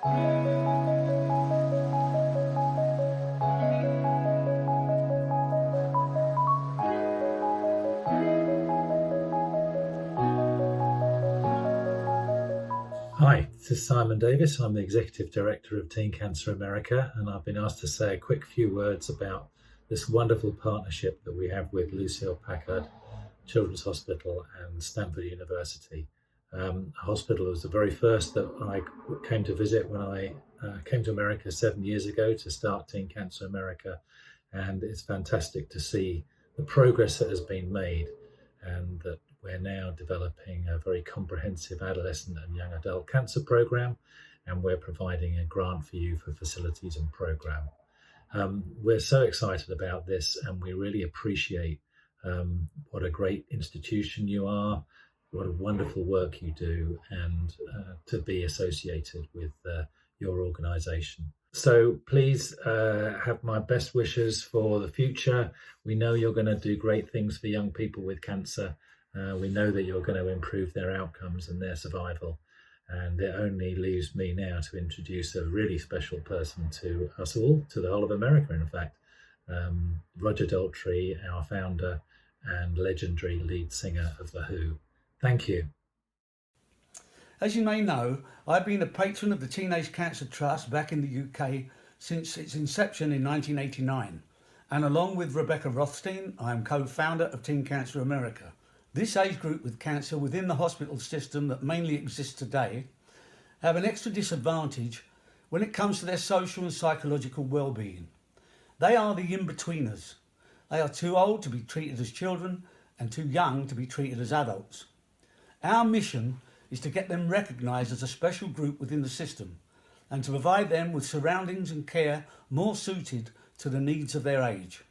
Hi, this is Simon Davis. I'm the Executive Director of Teen Cancer America, and I've been asked to say a quick few words about this wonderful partnership that we have with Lucile Packard Children's Hospital and Stanford University. Hospital was the very first that I came to visit when I came to America 7 years ago to start Teen Cancer America, and it's fantastic to see the progress that has been made, and that we're now developing a very comprehensive adolescent and young adult cancer program, and we're providing a grant for you for facilities and program. We're so excited about this, and we really appreciate what a great institution you are, what a wonderful work you do, and to be associated with your organization. So please have my best wishes for the future. We know you're going to do great things for young people with cancer. We know that you're going to improve their outcomes and their survival. And it only leaves me now to introduce a really special person to us all, to the whole of America, in fact. Roger Daltrey, our founder and legendary lead singer of The Who. Thank you. As you may know, I've been a patron of the Teenage Cancer Trust back in the UK since its inception in 1989. And along with Rebecca Rothstein, I am co-founder of Teen Cancer America. This age group with cancer within the hospital system that mainly exists today have an extra disadvantage when it comes to their social and psychological well-being. They are the in-betweeners. They are too old to be treated as children and too young to be treated as adults. Our mission is to get them recognised as a special group within the system and to provide them with surroundings and care more suited to the needs of their age.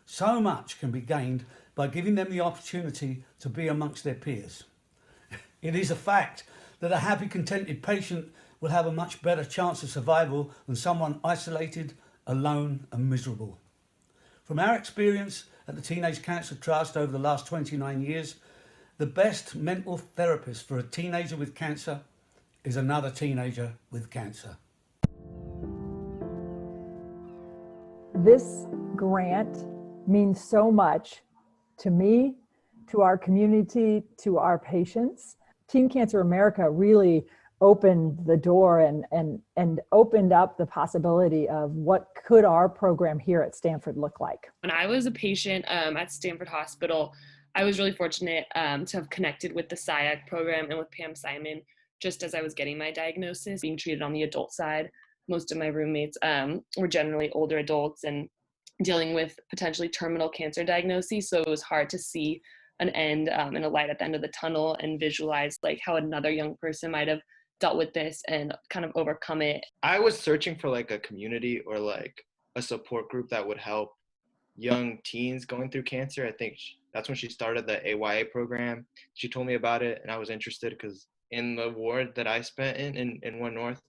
So much can be gained by giving them the opportunity to be amongst their peers. It is a fact that a happy, contented patient will have a much better chance of survival than someone isolated, alone and miserable. From our experience at the Teenage Cancer Trust over the last 29 years, the best mental therapist for a teenager with cancer is another teenager with cancer. This grant means so much to me, to our community, to our patients. Teen Cancer America really opened the door and opened up the possibility of what could our program here at Stanford look like. When I was a patient at Stanford Hospital, I was really fortunate to have connected with the SIAC program and with Pam Simon just as I was getting my diagnosis, being treated on the adult side. Most of my roommates were generally older adults and dealing with potentially terminal cancer diagnoses, so it was hard to see an end and a light at the end of the tunnel and visualize like how another young person might have dealt with this and kind of overcome it. I was searching for like a community or like a support group that would help young teens going through cancer. I think that's when she started the AYA program. She told me about it and I was interested because in the ward that I spent in One North,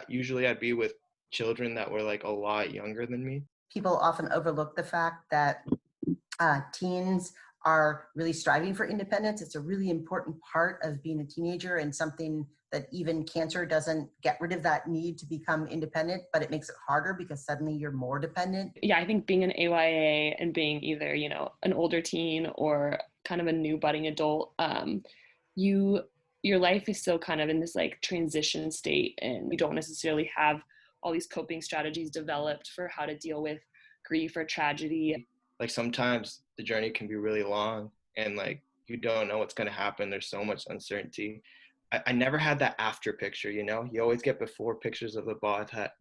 usually I'd be with children that were like a lot younger than me. People often overlook the fact that teens are really striving for independence. It's a really important part of being a teenager and something that even cancer doesn't get rid of that need to become independent, but it makes it harder because suddenly you're more dependent. Yeah, I think being an AYA and being either, an older teen or kind of a new budding adult, your life is still kind of in this like transition state and you don't necessarily have all these coping strategies developed for how to deal with grief or tragedy. Like sometimes the journey can be really long and like you don't know what's going to happen. There's so much uncertainty. I never had that after picture, you always get before pictures of the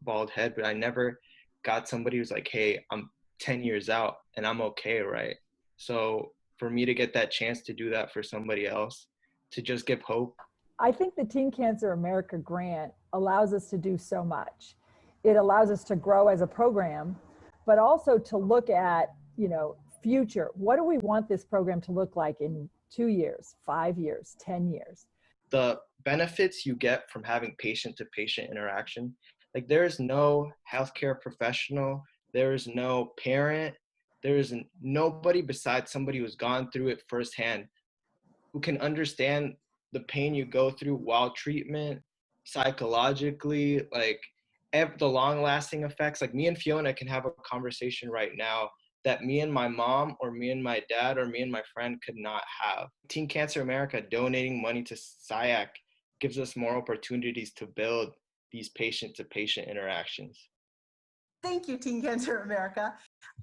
bald head, but I never got somebody who's like, hey, I'm 10 years out and I'm okay, right? So for me to get that chance to do that for somebody else, to just give hope. I think the Teen Cancer America grant allows us to do so much. It allows us to grow as a program, but also to look at, future. What do we want this program to look like in 2 years, 5 years, 10 years? The benefits you get from having patient-to-patient interaction, like there is no healthcare professional, there is no parent, there is nobody besides somebody who's gone through it firsthand who can understand the pain you go through while treatment, psychologically, like the long-lasting effects. Like me and Fiona can have a conversation right now that me and my mom or me and my dad or me and my friend could not have. Teen Cancer America donating money to SIAC gives us more opportunities to build these patient-to-patient interactions. Thank you, Teen Cancer America.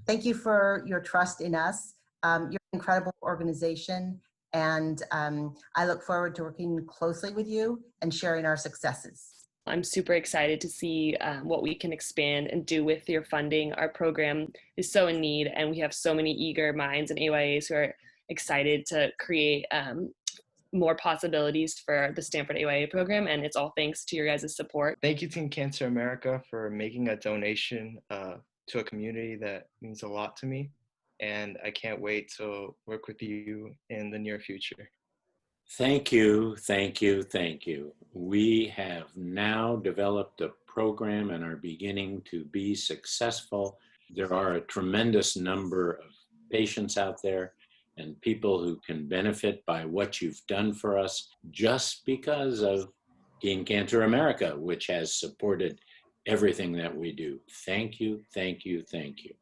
Thank you for your trust in us. You're an incredible organization, and I look forward to working closely with you and sharing our successes. I'm super excited to see what we can expand and do with your funding. Our program is so in need, and we have so many eager minds and AYAs who are excited to create more possibilities for the Stanford AYA program, and it's all thanks to your guys' support. Thank you, Teen Cancer America, for making a donation to a community that means a lot to me, and I can't wait to work with you in the near future. Thank you, thank you, thank you. We have now developed a program and are beginning to be successful. There are a tremendous number of patients out there and people who can benefit by what you've done for us just because of Teen Cancer America, which has supported everything that we do. Thank you, thank you, thank you.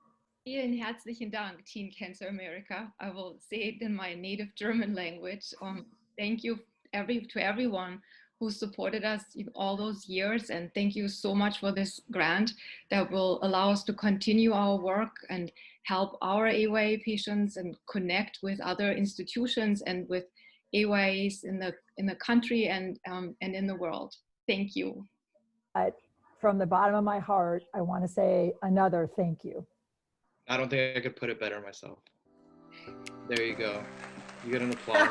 Vielen herzlichen Dank, Teen Cancer America. I will say it in my native German language. Thank you to everyone who supported us in all those years, and thank you so much for this grant that will allow us to continue our work and help our AYA patients and connect with other institutions and with AYAs in the country and in the world. Thank you. From the bottom of my heart, I want to say another thank you. I don't think I could put it better myself. There you go. You get an applause.